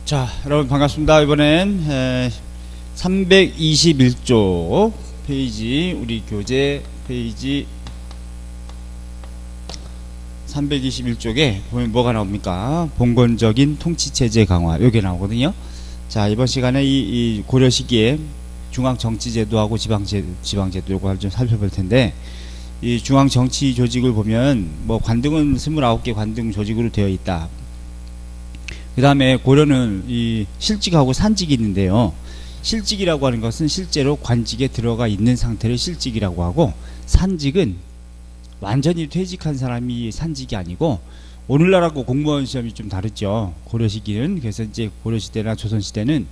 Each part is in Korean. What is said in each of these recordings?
자, 여러분 반갑습니다. 이번엔 321쪽 페이지, 우리 교재 페이지 321쪽에 보면 뭐가 나옵니까? 봉건적인 통치체제 강화, 요게 나오거든요. 자, 이번 시간에 이 고려 시기에 중앙정치제도하고 지방제도 요거 좀 살펴볼 텐데, 이 중앙정치 조직을 보면 뭐 관등은 29개 관등 조직으로 되어 있다. 그 다음에 고려는 이 실직하고 산직이 있는데요. 실직이라고 하는 것은 실제로 관직에 들어가 있는 상태를 실직이라고 하고, 산직은 완전히 퇴직한 사람이 산직이 아니고, 오늘날하고 공무원 시험이 좀 다르죠. 고려 시기는. 그래서 이제 고려 시대나 조선 시대는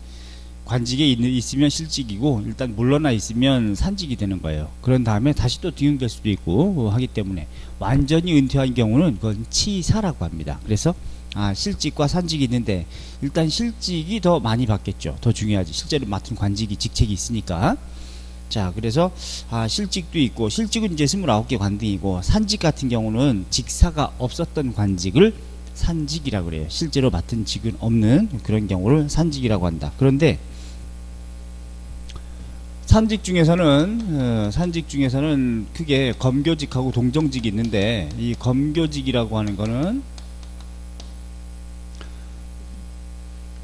관직에 있으면 실직이고, 일단 물러나 있으면 산직이 되는 거예요. 그런 다음에 다시 또 등용될 수도 있고 하기 때문에, 완전히 은퇴한 경우는 그건 치사라고 합니다. 그래서 실직과 산직이 있는데, 일단 실직이 더 많이 받겠죠. 더 중요하지. 실제로 맡은 관직이, 직책이 있으니까. 자, 그래서 실직도 있고, 실직은 이제 29개 관등이고, 산직 같은 경우는 직사가 없었던 관직을 산직이라고 그래요. 실제로 맡은 직은 없는 그런 경우를 산직이라고 한다. 그런데 산직 중에서는 크게 검교직하고 동정직이 있는데, 이 검교직이라고 하는 거는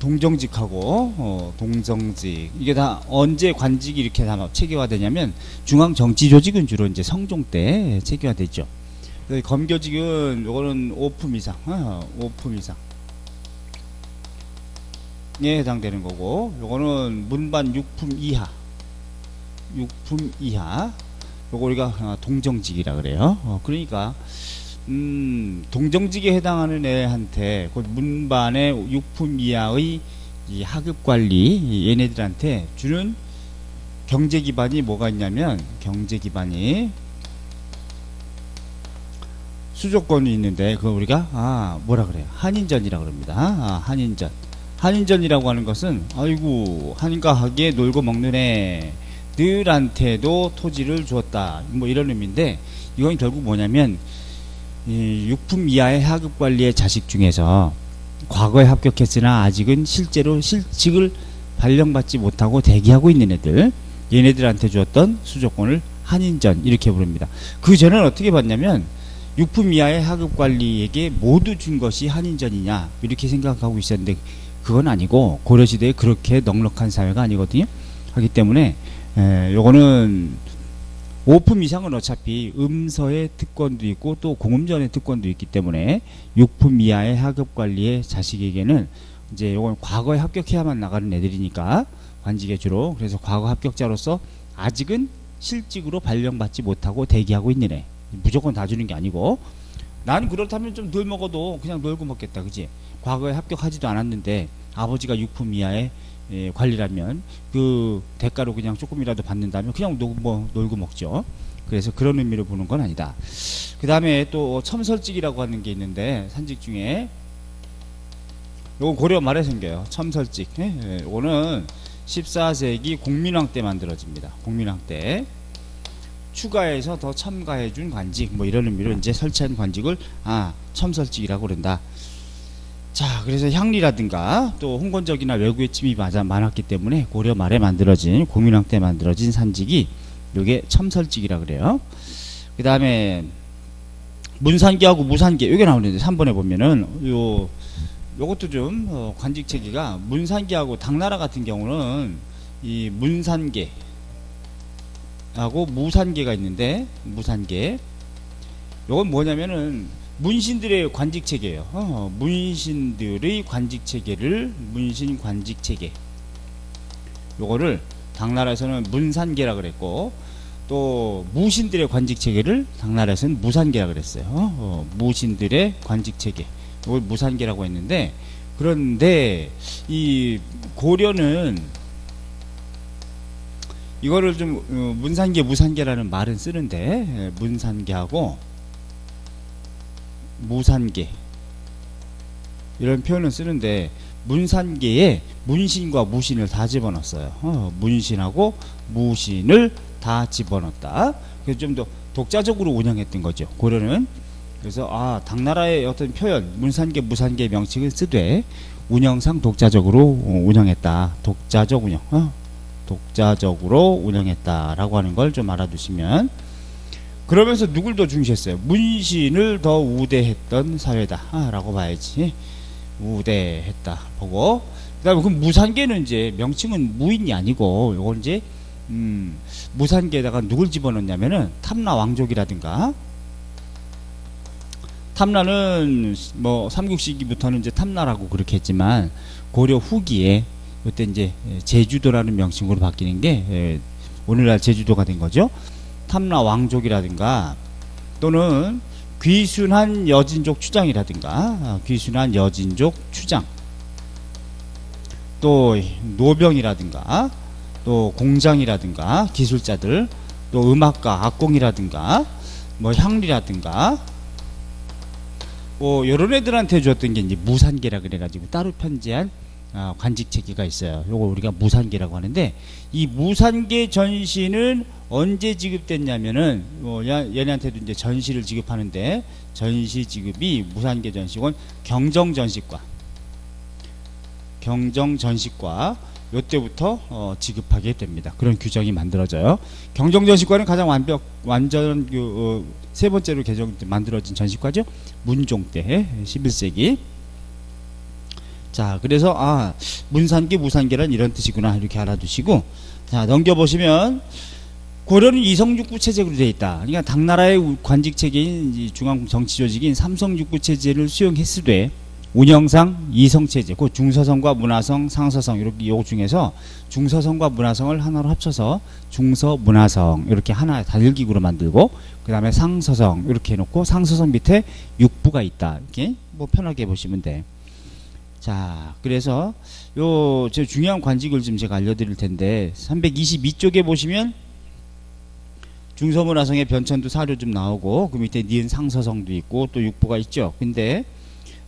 동정직하고 동정직, 이게 다 언제 관직이 이렇게 다 체계화되냐면, 중앙정치조직은 주로 이제 성종 때 체계화됐죠. 검교직은 요거는 5품 이상, 5품 이상에 해당되는 거고, 요거는 문반 6품 이하, 요거 우리가 동정직이라 그래요. 그러니까 동정직에 해당하는 애한테, 곧 문반의 6품 이하의 이 하급 관리, 얘네들한테 주는 경제 기반이 뭐가 있냐면, 경제 기반이 수조권이 있는데, 그거 우리가 뭐라 그래요? 한인전이라 그럽니다. 한인전이라고 하는 것은, 아이고 한인과 하게 놀고 먹는 애들한테도 토지를 주었다, 뭐 이런 의미인데, 이건 결국 뭐냐면, 이 6품 이하의 하급 관리의 자식 중에서 과거에 합격했으나 아직은 실제로 실직을 발령받지 못하고 대기하고 있는 애들, 얘네들한테 주었던 수조권을 한인전, 이렇게 부릅니다. 그 전에는 어떻게 봤냐면, 6품 이하의 하급 관리에게 모두 준 것이 한인전이냐, 이렇게 생각하고 있었는데, 그건 아니고, 고려시대에 그렇게 넉넉한 사회가 아니거든요. 하기 때문에 요거는 5품 이상은 어차피 음서의 특권도 있고 또 공음전의 특권도 있기 때문에, 6품 이하의 하급 관리의 자식에게는 이제 요건 과거에 합격해야만 나가는 애들이니까, 관직에 주로. 그래서 과거 합격자로서 아직은 실직으로 발령받지 못하고 대기하고 있는 애, 무조건 다 주는 게 아니고, 난 그렇다면 좀 덜 먹어도 그냥 놀고 먹겠다, 그지? 과거에 합격하지도 않았는데 아버지가 6품 이하의 관리라면 그 대가로 그냥 조금이라도 받는다면 그냥 놀고 먹죠. 그래서 그런 의미로 보는 건 아니다. 그 다음에 또 첨설직이라고 하는 게 있는데, 산직 중에 요거 고려 말에 생겨요. 첨설직. 요거는 14세기 공민왕 때 만들어집니다. 공민왕 때 추가해서 더 첨가해준 관직, 뭐 이런 의미로 이제 설치한 관직을 첨설직이라고 그런다. 자, 그래서 향리라든가 또 홍건적이나 외국의 침입이 많았기 때문에 고려 말에 만들어진, 공민왕 때 만들어진 산직이 요게 첨설직이라 그래요. 그 다음에 문산계하고 무산계, 요게 나오는데 3번에 보면은 요것도 좀 관직 체계가, 문산계하고 당나라 같은 경우는 이 문산계 하고 무산계가 있는데, 무산계 요건 뭐냐면은 문신들의 관직 체계예요. 문신들의 관직 체계를 문신 관직 체계, 요거를 당나라에서는 문산계라 그랬고, 또 무신들의 관직 체계를 당나라에서는 무산계라 그랬어요. 무신들의 관직 체계, 요걸 무산계라고 했는데, 그런데 이 고려는 이거를 좀 문산계 무산계라는 말은 쓰는데, 문산계하고 무산계 이런 표현을 쓰는데, 문산계에 문신과 무신을 다 집어넣었어요. 문신하고 무신을 다 집어넣었다. 그래서 좀 더 독자적으로 운영했던 거죠, 고려는. 그래서 당나라의 어떤 표현, 문산계 무산계 명칭을 쓰되, 운영상 독자적으로 운영했다. 독자적 운영. 독자적으로 운영했다라고 하는 걸 좀 알아두시면, 그러면서 누굴 더 중시했어요? 문신을 더 우대했던 사회다 라고 봐야지. 우대했다 보고, 그 다음에 그 무산계는 이제 명칭은 무인이 아니고 요건 이제 무산계에다가 누굴 집어넣냐면은 탐라 왕족이라든가, 탐라는 뭐 삼국시기부터는 이제 탐라라고 그렇게 했지만 고려 후기에 그때 이제 제주도라는 명칭으로 바뀌는 게 오늘날 제주도가 된 거죠. 탐라 왕족이라든가 또는 귀순한 여진족 추장이라든가, 귀순한 여진족 추장, 또 노병이라든가, 또 공장이라든가 기술자들, 또 음악가 악공이라든가 뭐 향리라든가 뭐 이런 애들한테 줬던 게 이제 무산계라 그래가지고 따로 편제한 관직 체계가 있어요. 요거 우리가 무산계라고 하는데, 이 무산계 전시는 언제 지급됐냐면은 얘네한테도 이제 전시를 지급하는데, 전시 지급이 무산계 전시권 경정전시과 요때부터 지급하게 됩니다. 그런 규정이 만들어져요. 경정전시과는 가장 완전 세 번째로 만들어진 전시과죠. 문종 때 11세기. 자, 그래서 문산계 무산계란 이런 뜻이구나 이렇게 알아두시고, 자 넘겨보시면 고려는 이성육부 체제로 되어 있다. 그러니까 당나라의 관직 체계인 중앙 정치 조직인 삼성육부 체제를 수용했으되 운영상 이성체제, 그 중서성과 문화성, 상서성 이렇게 요 중에서 중서성과 문화성을 하나로 합쳐서 중서문화성 이렇게 하나 단일기구로 만들고, 그 다음에 상서성 이렇게 해놓고 상서성 밑에 육부가 있다. 이렇게 뭐 편하게 보시면 돼. 자, 그래서 요 제 중요한 관직을 좀 제가 알려드릴 텐데, 322쪽에 보시면 중서문화성의 변천도 사료 좀 나오고, 그 밑에 니은 상서성도 있고 또 육부가 있죠. 근데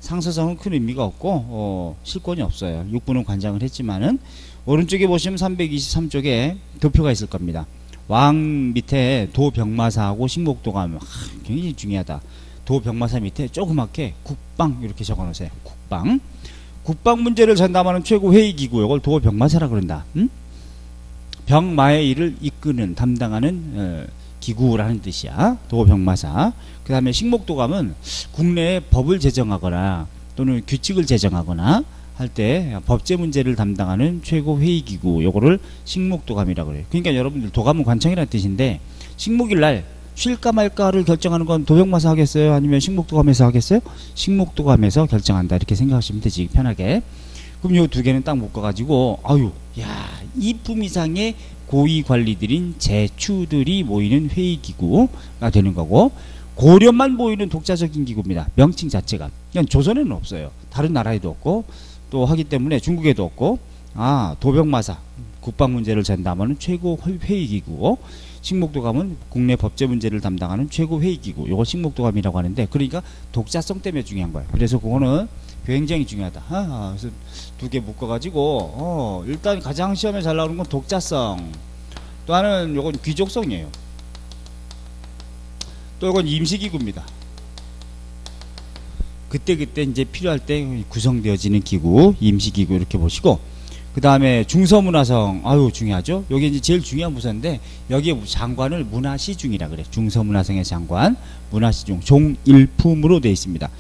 상서성은 큰 의미가 없고 실권이 없어요. 육부는 관장을 했지만은, 오른쪽에 보시면 323쪽에 도표가 있을 겁니다. 왕 밑에 도병마사하고 식목도가 굉장히 중요하다. 도병마사 밑에 조그맣게 국방 이렇게 적어 놓으세요. 국방 문제를 전담하는 최고 회의 기구, 이걸 도병마사라 그런다. 병마의 일을 이끄는 담당하는 기구라는 뜻이야. 도병마사. 그 다음에 식목도감은 국내에 법을 제정하거나 또는 규칙을 제정하거나 할 때 법제 문제를 담당하는 최고 회의 기구, 요거를 식목도감이라고 그래요. 그러니까 여러분들 도감은 관청이라는 뜻인데, 식목일 날 쉴까 말까를 결정하는 건 도병마사 하겠어요? 아니면 식목도감에서 하겠어요? 식목도감에서 결정한다 이렇게 생각하시면 되지, 편하게. 그럼 요 두 개는 딱 묶어가지고 이품 이상의 고위 관리들인 제추들이 모이는 회의기구가 되는 거고, 고려만 모이는 독자적인 기구입니다. 명칭 자체가. 그냥 조선에는 없어요. 다른 나라에도 없고 또 하기 때문에 중국에도 없고, 도병마사 국방 문제를 전담하는 최고 회의기구고, 식목도감은 국내 법제 문제를 담당하는 최고 회의기구, 요거 식목도감이라고 하는데, 그러니까 독자성 때문에 중요한 거예요. 그래서 그거는 굉장히 중요하다. 그래서 두 개 묶어가지고 일단 가장 시험에 잘 나오는 건 독자성, 또 하나는 요건 귀족성이에요. 또 이건 임시기구입니다. 그때 이제 필요할 때 구성되어지는 기구, 임시기구 이렇게 보시고, 그 다음에 중서문화성, 중요하죠. 여기 이제 제일 중요한 부서인데, 여기에 장관을 문화시중이라 그래. 중서문화성의 장관, 문화시중, 종일품으로 되어 있습니다.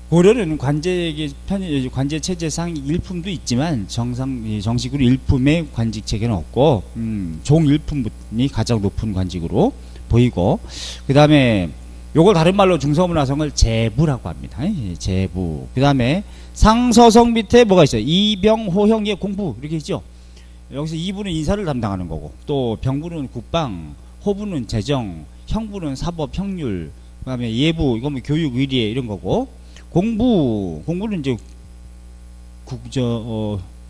고려는 관제 체제상 일품도 있지만 정식으로 일품의 관직 체계는 없고, 종일품이 가장 높은 관직으로 보이고, 그 다음에 요걸 다른 말로 중서문화성을 제부라고 합니다. 제부. 그 다음에 상서성 밑에 뭐가 있어요? 이병, 호형의 공부 이렇게 있죠. 여기서 이부는 인사를 담당하는 거고, 또 병부는 국방, 호부는 재정, 형부는 사법, 형률, 그 다음에 예부, 이거 뭐 교육, 의례 이런 거고, 공부는 이제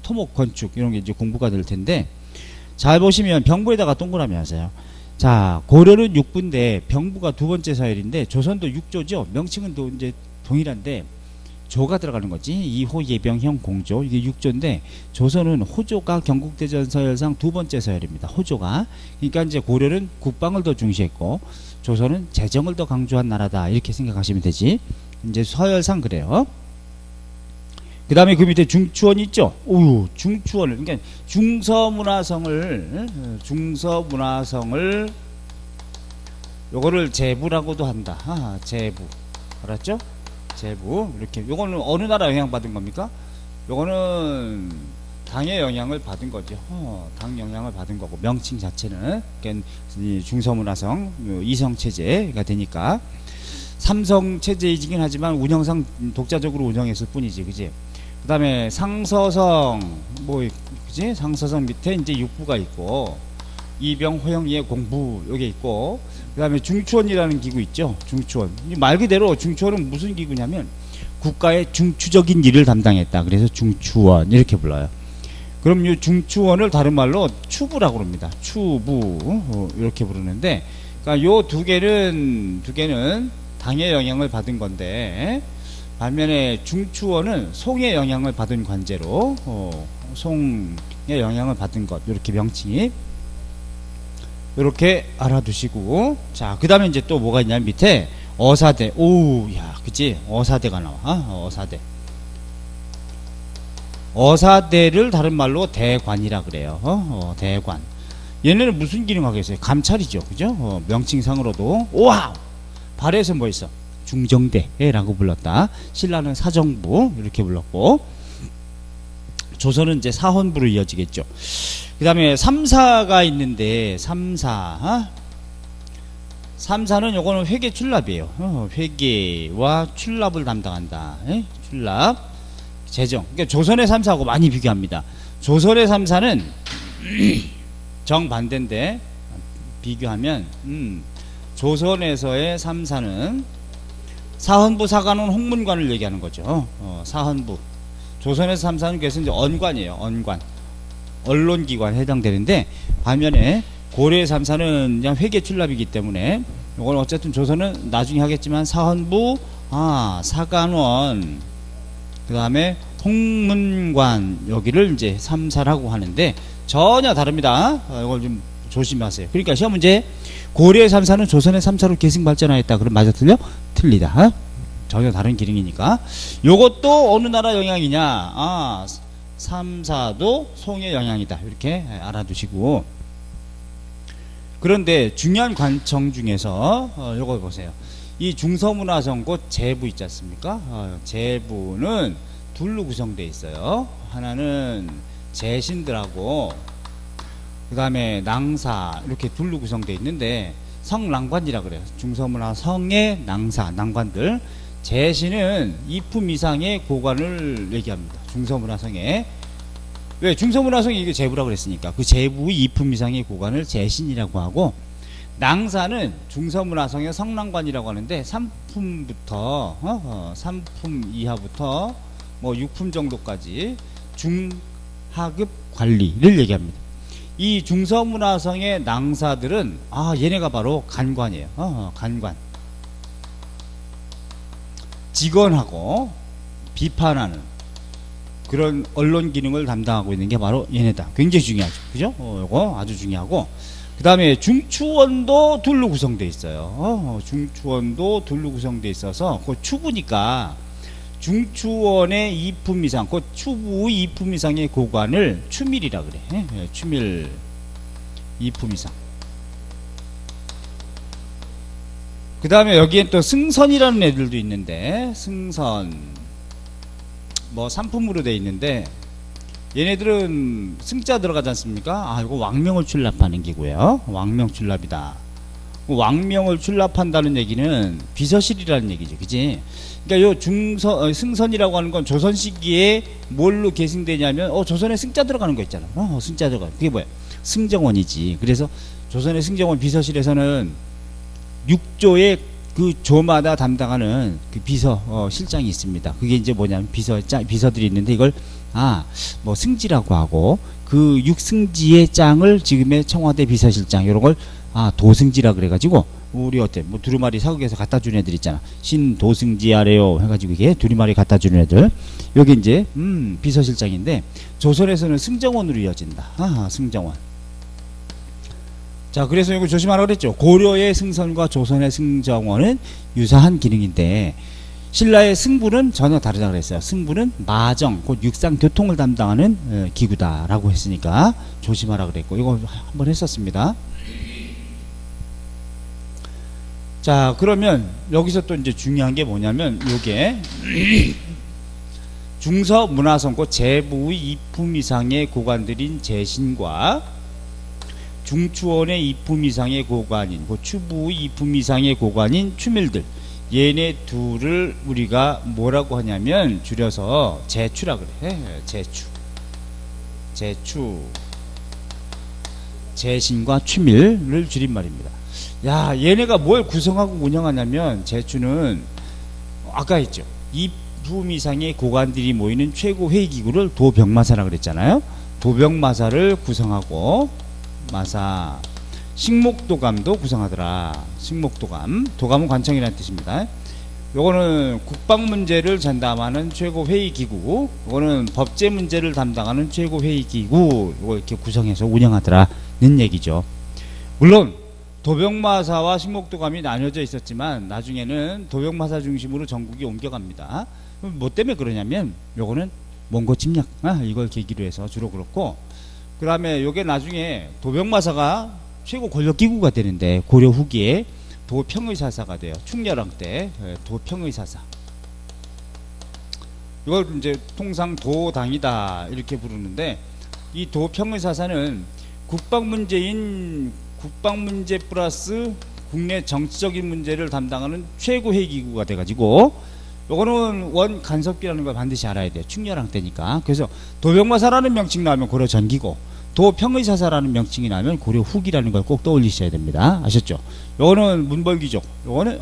토목, 건축 이런 게 이제 공부가 될 텐데, 잘 보시면 병부에다가 동그라미 하세요. 자, 고려는 육부인데 병부가 두 번째 서열인데, 조선도 육조죠. 명칭은 또 이제 동일한데 조가 들어가는 거지. 이호, 예병, 형, 공조, 이게 육조인데, 조선은 호조가 경국대전 서열상 두 번째 서열입니다. 호조가. 그러니까 이제 고려는 국방을 더 중시했고, 조선은 재정을 더 강조한 나라다 이렇게 생각하시면 되지. 이제 서열상 그래요. 그 다음에 그 밑에 중추원 있죠? 오, 중추원을, 그러니까 중서문화성을 요거를 제부라고도 한다. 제부. 알았죠? 제부. 이렇게. 요거는 어느 나라 영향받은 겁니까? 요거는 당의 영향을 받은 거죠. 당 영향을 받은 거고, 명칭 자체는. 그러니까 중서문화성, 이성체제가 되니까. 삼성체제이긴 하지만 운영상 독자적으로 운영했을 뿐이지, 그지? 그 다음에 상서성, 그지? 상서성 밑에 이제 육부가 있고, 이병, 호영이의 공부, 여기 있고, 그 다음에 중추원이라는 기구 있죠? 중추원. 말 그대로 중추원은 무슨 기구냐면, 국가의 중추적인 일을 담당했다. 그래서 중추원, 이렇게 불러요. 그럼 이 중추원을 다른 말로 추부라고 합니다. 추부, 이렇게 부르는데, 그러니까 요 두 개는 당의 영향을 받은 건데, 반면에 중추원은 송의 영향을 받은 관제로 송의 영향을 받은 것, 이렇게 명칭이 이렇게 알아두시고, 자, 그 다음에 이제 또 뭐가 있냐면 밑에 어사대. 오우, 야, 그치? 어사대가 나와. 어사대. 어사대를 다른 말로 대관이라 그래요. 대관. 얘네는 무슨 기능 하겠어요? 감찰이죠, 그죠? 명칭상으로도. 와우! 발해서 뭐 있어? 중정대라고 불렀다. 신라는 사정부 이렇게 불렀고, 조선은 이제 사헌부로 이어지겠죠. 그 다음에 3사가 있는데, 3사는 요거는 회계 출납이에요. 회계와 출납을 담당한다. 출납, 재정. 그러니까 조선의 3사하고 많이 비교합니다. 조선의 3사는 정반대인데, 비교하면 조선에서의 3사는 사헌부 사관은 홍문관을 얘기하는 거죠. 사헌부. 조선에서 3사는 그래서 이제 언관이에요. 언관. 언론기관에 해당되는데, 반면에 고려의 3사는 그냥 회계 출납이기 때문에, 이건 어쨌든 조선은 나중에 하겠지만 사헌부, 사관원, 그 다음에 홍문관, 여기를 이제 3사라고 하는데, 전혀 다릅니다. 이걸 좀 조심하세요. 그러니까 시험 문제, 고려의 3사는 조선의 3사로 계승 발전하였다. 그럼 맞아, 틀려? 틀리다. 전혀 다른 기능이니까. 요것도 어느 나라 영향이냐? 3사도 송의 영향이다. 이렇게 알아두시고. 그런데 중요한 관청 중에서 요거 보세요. 이 중서문화성 곧 제부 있지 않습니까? 제부는 둘로 구성되어 있어요. 하나는 제신들하고, 그 다음에 낭사, 이렇게 둘로 구성되어 있는데, 성낭관이라 그래요. 중서문화 성의 낭사, 낭관들. 제신은 2품 이상의 고관을 얘기합니다. 중서문화성에. 왜? 중서문화성이 이게 제부라고 그랬으니까. 그 제부의 2품 이상의 고관을 제신이라고 하고, 낭사는 중서문화성의 성낭관이라고 하는데, 3품부터, 3품 이하부터, 6품 정도까지 중하급 관리를 얘기합니다. 이 중서문화성의 낭사들은 얘네가 바로 간관이에요. 간관. 직언하고 비판하는 그런 언론 기능을 담당하고 있는 게 바로 얘네다. 굉장히 중요하죠. 그죠? 이거 아주 중요하고, 그 다음에 중추원도 둘로 구성되어 있어요. 중추원도 둘로 구성되어 있어서 그 추부니까 중추원의 2품 이상, 그 추부의 2품 이상의 고관을 추밀이라 그래. 추밀 2품 이상. 그 다음에 여기엔 또 승선이라는 애들도 있는데, 승선 3품으로 돼 있는데, 얘네들은 승자 들어가지 않습니까? 이거 왕명을 출납하는 기고요. 왕명 출납이다. 왕명을 출납한다는 얘기는 비서실이라는 얘기죠. 그지? 그러니까 요 승선이라고 하는 건 조선 시기에 뭘로 계승되냐면, 조선에 승자 들어가는 거 있잖아. 승자 들어가는. 그게 뭐야? 승정원이지. 그래서 조선의 승정원 비서실에서는 6조의 그 조마다 담당하는 그 비서 실장이 있습니다. 그게 이제 뭐냐면 비서들이 있는데, 이걸 승지라고 하고, 그 6승지의 짱을 지금의 청와대 비서실장, 이런 걸 도승지라 그래가지고, 우리 두루마리 사극에서 갖다 주는 애들 있잖아. 신도승지 아래요 해가지고 이게 두루마리 갖다 주는 애들, 여기 이제 비서실장인데, 조선에서는 승정원으로 이어진다. 승정원. 자, 그래서 이거 조심하라고 그랬죠. 고려의 승선과 조선의 승정원은 유사한 기능인데, 신라의 승부는 전혀 다르다고 그랬어요. 승부는 마정, 곧 육상 교통을 담당하는 기구다라고 했으니까 조심하라 그랬고, 이거 한번 했었습니다. 자, 그러면 여기서 또 이제 중요한 게 뭐냐면 요게 중서 문화성고 제부의 이품 이상의 고관들인 제신과 중추원의 이품 이상의 고관인, 추부의 이품 이상의 고관인 추밀들, 얘네 둘을 우리가 뭐라고 하냐면 줄여서 제추라 그래. 제추, 제신과 추밀을 줄임말입니다. 야, 얘네가 뭘 구성하고 운영하냐면, 제추는 아까 했죠. 이품 이상의 고관들이 모이는 최고 회의기구를 도병마사라 그랬잖아요. 도병마사를 구성하고, 마사, 식목도감도 구성하더라. 식목도감, 도감은 관청이라는 뜻입니다. 요거는 국방문제를 전담하는 최고회의기구, 요거는 법제문제를 담당하는 최고회의기구, 요거 이렇게 구성해서 운영하더라는 얘기죠. 물론 도병마사와 식목도감이 나뉘어져 있었지만 나중에는 도병마사 중심으로 전국이 옮겨갑니다. 뭐 때문에 그러냐면 요거는 몽고 침략, 이걸 계기로 해서 주로 그렇고, 그 다음에 요게 나중에 도병마사가 최고 권력기구가 되는데, 고려 후기에 도평의사사가 돼요. 충렬왕 때 도평의사사. 이걸 이제 통상 도당이다 이렇게 부르는데, 이 도평의사사는 국방문제 플러스 국내 정치적인 문제를 담당하는 최고회의기구가 돼가지고, 요거는 원 간섭기라는 걸 반드시 알아야 돼요. 충렬왕 때니까. 그래서 도병마사라는 명칭 나오면 고려 전기고, 도평의사사라는 명칭이 나오면 고려 후기라는 걸 꼭 떠올리셔야 됩니다. 아셨죠? 요거는 문벌귀족, 요거는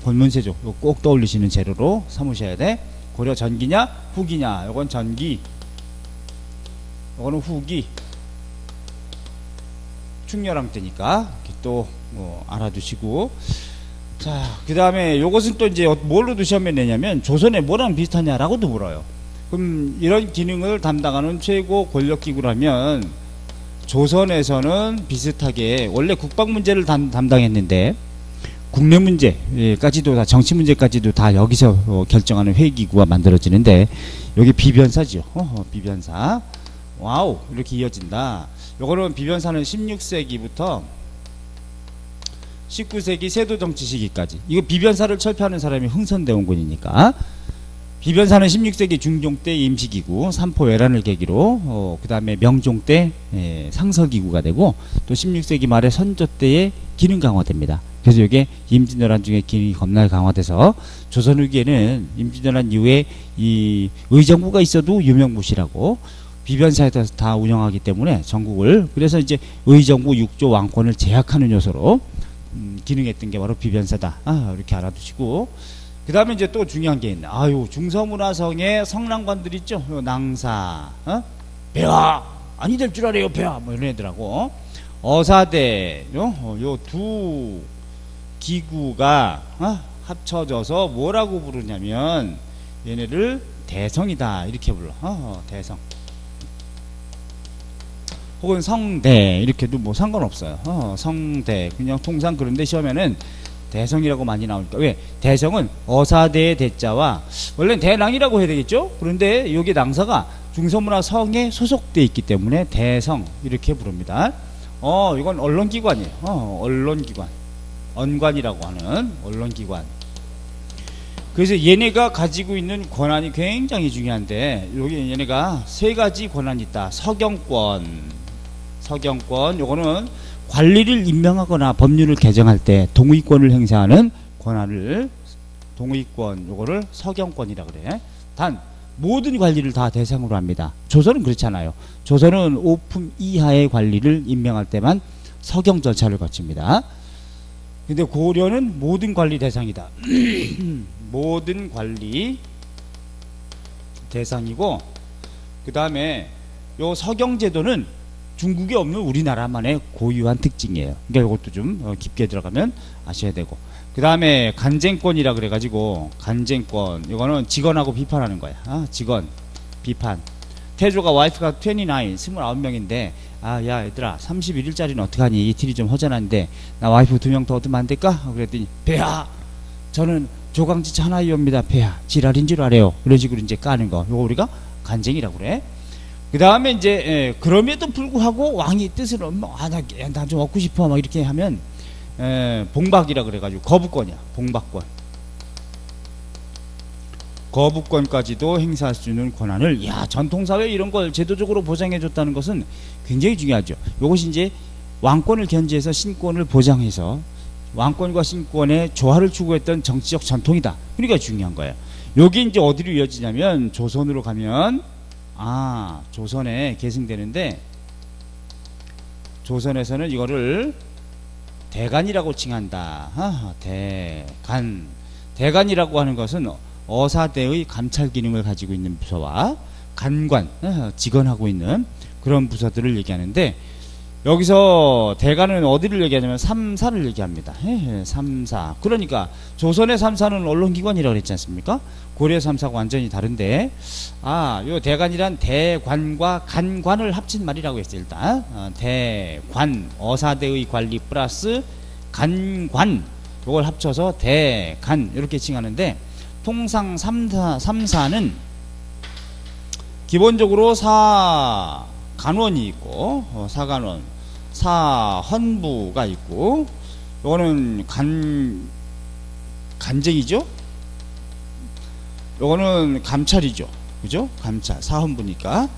권문세족, 요거 꼭 떠올리시는 재료로 삼으셔야 돼. 고려 전기냐 후기냐, 요건 전기, 요거는 후기. 충렬왕 때니까 또 알아두시고. 자, 그 다음에 요것은 또 이제 뭘로 두시면 되냐면, 조선에 뭐랑 비슷하냐라고도 물어요. 그럼 이런 기능을 담당하는 최고 권력기구라면, 조선에서는 비슷하게 원래 국방문제를 담당했는데, 국내 문제까지도 다, 정치 문제까지도 다 여기서 결정하는 회의기구가 만들어지는데, 여기 비변사죠. 비변사. 와우, 이렇게 이어진다. 요거는 비변사는 16세기부터 19세기 세도정치 시기까지, 이거 비변사를 철폐하는 사람이 흥선대원군이니까, 비변사는 16세기 중종 때 임시기구, 삼포 외란을 계기로 그 다음에 명종 때 상서기구가 되고, 또 16세기 말에 선조 때에 기능 강화됩니다. 그래서 이게 임진왜란 중에 기능이 겁나 강화돼서, 조선 후기에는 임진왜란 이후에 이 의정부가 있어도 유명무실하고, 비변사에서 다 운영하기 때문에 전국을, 그래서 이제 의정부 6조 왕권을 제약하는 요소로 기능했던 게 바로 비변사다. 이렇게 알아두시고, 그 다음에 이제 또 중요한 게 있네. 중서문화성의 성랑관들 있죠. 낭사, 배화 아니 될 줄 알아요, 배화, 뭐 이런 애들하고 어사대, 요 두 기구가 합쳐져서 뭐라고 부르냐면, 얘네를 대성이다 이렇게 불러. 대성, 혹은 성대 이렇게도 뭐 상관없어요. 성대, 그냥 통상 그런데 시험에는 대성이라고 많이 나오니까. 왜? 대성은 어사대의 대자와, 원래는 대랑이라고 해야 되겠죠? 그런데 여기 낭사가 중서문화성에 소속되어 있기 때문에 대성 이렇게 부릅니다. 이건 언론기관이에요. 언론기관, 언관이라고 하는 언론기관. 그래서 얘네가 가지고 있는 권한이 굉장히 중요한데, 여기 얘네가 세 가지 권한이 있다. 서경권, 요거는 관리를 임명하거나 법률을 개정할 때 동의권을 행사하는 권한을, 동의권, 요거를 서경권이라 그래. 단 모든 관리를 다 대상으로 합니다. 조선은 그렇잖아요. 조선은 5품 이하의 관리를 임명할 때만 서경 절차를 거칩니다. 근데 고려는 모든 관리 대상이다. 모든 관리 대상이고, 그 다음에 요 서경제도는 중국에 없는 우리나라만의 고유한 특징이에요. 그러니까 이것도 좀 깊게 들어가면 아셔야 되고, 그 다음에 간쟁권이라 그래가지고, 간쟁권, 이거는 직원하고 비판하는 거야. 직원, 비판. 태조가 와이프가 29명인데, 야 얘들아 31일짜리는 어떡하니, 이틀이 좀 허전한데 나 와이프 2명 더 얻으면 안 될까? 그랬더니, 배야 저는 조강지치 하나이옵니다. 폐하 지랄인 줄 알아요. 이런 식으로 이제 까는 거. 요거 우리가 간쟁이라고 그래. 그 다음에 이제 그럼에도 불구하고 왕이 뜻을 나 좀 얻고 싶어 막 이렇게 하면 봉박이라 그래가지고 거부권이야. 봉박권. 거부권까지도 행사할 수 있는 권한을, 야, 전통사회 이런 걸 제도적으로 보장해줬다는 것은 굉장히 중요하죠. 이것이 이제 왕권을 견지해서 신권을 보장해서 왕권과 신권의 조화를 추구했던 정치적 전통이다. 그러니까 중요한 거예요. 여기 이제 어디로 이어지냐면 조선으로 가면, 조선에 계승되는데, 조선에서는 이거를 대간이라고 칭한다. 대간. 대간이라고 하는 것은 어사대의 감찰 기능을 가지고 있는 부서와 간관, 직언하고 있는 그런 부서들을 얘기하는데, 여기서 대간은 어디를 얘기하냐면 삼사를 얘기합니다. 삼사. 그러니까 조선의 삼사는 언론기관이라고 그랬지 않습니까? 고려 삼사가 완전히 다른데, 요 대간이란 대관과 간관을 합친 말이라고 했어요. 일단 대관, 어사대의 관리 플러스 간관, 이걸 합쳐서 대간 이렇게 칭하는데, 통상 삼사는 기본적으로 사간원이 있고, 사간원, 사헌부가 있고, 요거는 간쟁이죠. 요거는 감찰이죠. 그죠? 감찰, 사헌부니까.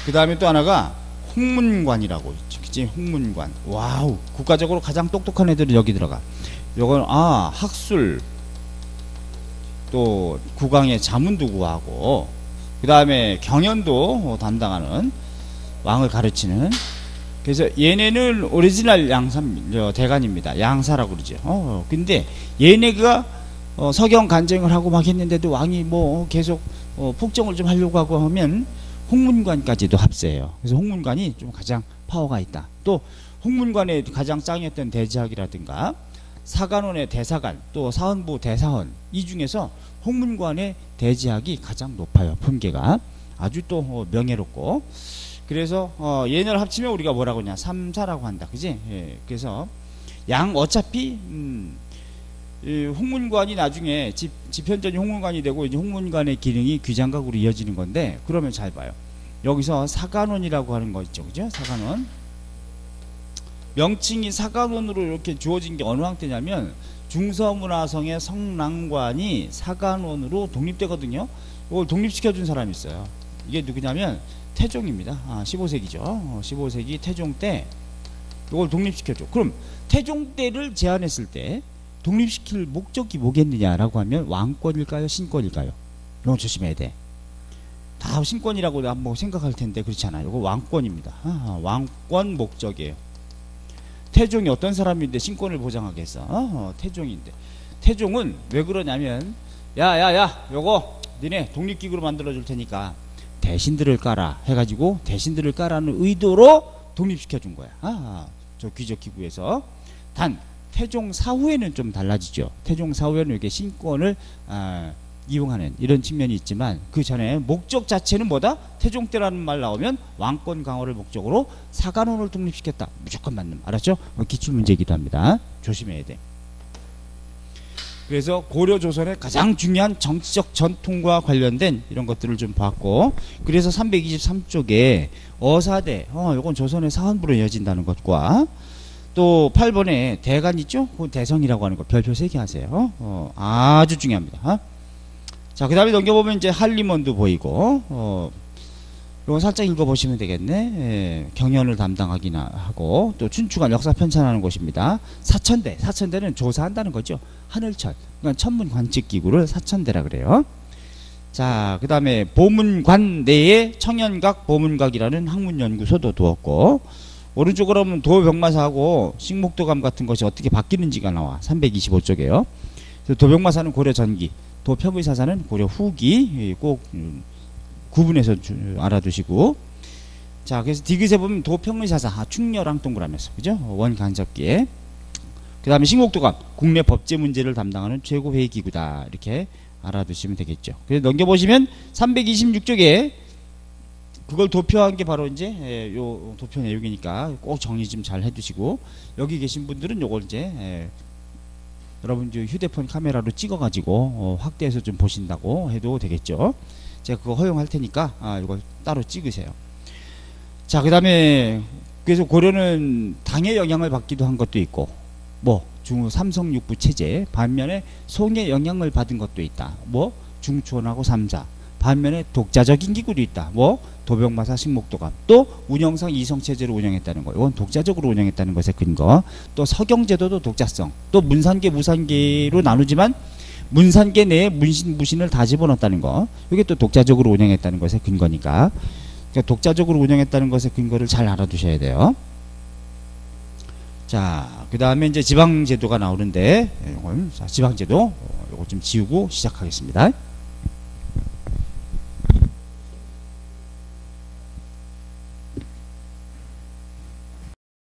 그 다음에 또 하나가 홍문관이라고 있죠. 그치? 홍문관. 와우. 국가적으로 가장 똑똑한 애들은 여기 들어가. 요건, 학술, 또 국왕의 자문도 구하고, 그 다음에 경연도 담당하는, 왕을 가르치는. 그래서 얘네는 오리지널 대간입니다. 양사라고 그러죠. 근데 얘네가 서경 간쟁을 하고 막 했는데도 왕이 뭐 계속 폭정을 좀 하려고 하고 하면 홍문관까지도 합세해요. 그래서 홍문관이 좀 가장 파워가 있다. 또 홍문관의 가장 짱이었던 대지학이라든가 사간원의 대사간, 또 사헌부 대사헌, 이 중에서 홍문관의 대지학이 가장 높아요. 품계가 아주 또 명예롭고. 그래서 얘네를 합치면 우리가 뭐라고 하냐, 삼사라고 한다. 그지? 예. 그래서 어차피 이 홍문관이 나중에 집현전이 홍문관이 되고, 이제 홍문관의 기능이 귀장각으로 이어지는 건데, 그러면 잘 봐요. 여기서 사간원이라고 하는 거 있죠. 그죠? 사간원. 명칭이 사간원으로 이렇게 주어진 게 어느 황때냐면 중서문화성의 성랑관이 사간원으로 독립되거든요. 이걸 독립시켜준 사람이 있어요. 이게 누구냐면 태종입니다. 15세기죠. 15세기 태종 때 이걸 독립시켜줘. 그럼 태종 때를 제안했을 때 독립시킬 목적이 뭐겠느냐라고 하면 왕권일까요? 신권일까요? 이거 조심해야 돼. 다 신권이라고 한번 생각할 텐데 그렇지 않아요. 이거 왕권입니다. 왕권 목적이에요. 태종이 어떤 사람인데 신권을 보장하겠어? 태종인데. 태종은 왜 그러냐면, 야, 요거 니네 독립기구로 만들어 줄 테니까 대신들을 까라 해가지고 대신들을 까라는 의도로 독립시켜 준 거야. 저 귀족기구에서. 단 태종 사후에는 좀 달라지죠. 태종 사후에는 이렇게 신권을 이용하는 이런 측면이 있지만, 그 전에 목적 자체는 뭐다? 태종 때라는 말 나오면 왕권 강화를 목적으로 사간원을 독립시켰다. 무조건 맞는, 알았죠? 기출문제이기도 합니다. 조심해야 돼. 그래서 고려 조선의 가장 중요한 정치적 전통과 관련된 이런 것들을 좀 봤고, 그래서 323쪽에 어사대, 요건 조선의 사헌부로 이어진다는 것과, 또 8번에 대간 있죠? 그 대성이라고 하는 거 별표 3개 하세요. 아주 중요합니다. 자, 그 다음에 넘겨보면 이제 한림원도 보이고, 이거 살짝 읽어보시면 되겠네. 경연을 담당하기나 하고, 또 춘추관 역사 편찬하는 곳입니다. 사천대는 조사한다는 거죠. 하늘천, 그러니까 천문관측기구를 사천대라 그래요. 자, 그 다음에 보문관 내에 청년각, 보문각이라는 학문연구소도 두었고, 오른쪽으로 보면 도병마사하고 식목도감 같은 것이 어떻게 바뀌는지가 나와. 325쪽에요. 도병마사는 고려 전기, 도평의사사는 고려 후기, 꼭 구분해서 알아두시고. 자, 그래서 디귿에 보면 도평의사사, 충렬랑 동그라면서, 그죠? 원간접기에. 그 다음에 식목도감, 국내 법제 문제를 담당하는 최고회의기구다. 이렇게 알아두시면 되겠죠. 그래서 넘겨보시면 326쪽에 그걸 도표한 게 바로 이제 요 도표 내용이니까 꼭 정리 좀 잘 해두시고, 여기 계신 분들은 요걸 이제 여러분 휴대폰 카메라로 찍어가지고 확대해서 좀 보신다고 해도 되겠죠. 제가 그거 허용할 테니까 이걸 따로 찍으세요. 자, 그 다음에 그래서 고려는 당의 영향을 받기도 한 것도 있고 삼성육부 체제 반면에 송의 영향을 받은 것도 있다. 중추원하고 삼사 반면에 독자적인 기구도 있다. 도병마사 식목도감 또 운영상 이성체제로 운영했다는 거. 이건 독자적으로 운영했다는 것의 근거. 또 서경제도도 독자성. 또 문산계 무산계로 나누지만 문산계 내에 문신 무신을 다 집어넣었다는 거. 이게 또 독자적으로 운영했다는 것의 근거니까. 그러니까 독자적으로 운영했다는 것의 근거를 잘 알아두셔야 돼요. 자, 그 다음에 이제 지방제도가 나오는데, 지방제도, 이거 좀 지우고 시작하겠습니다.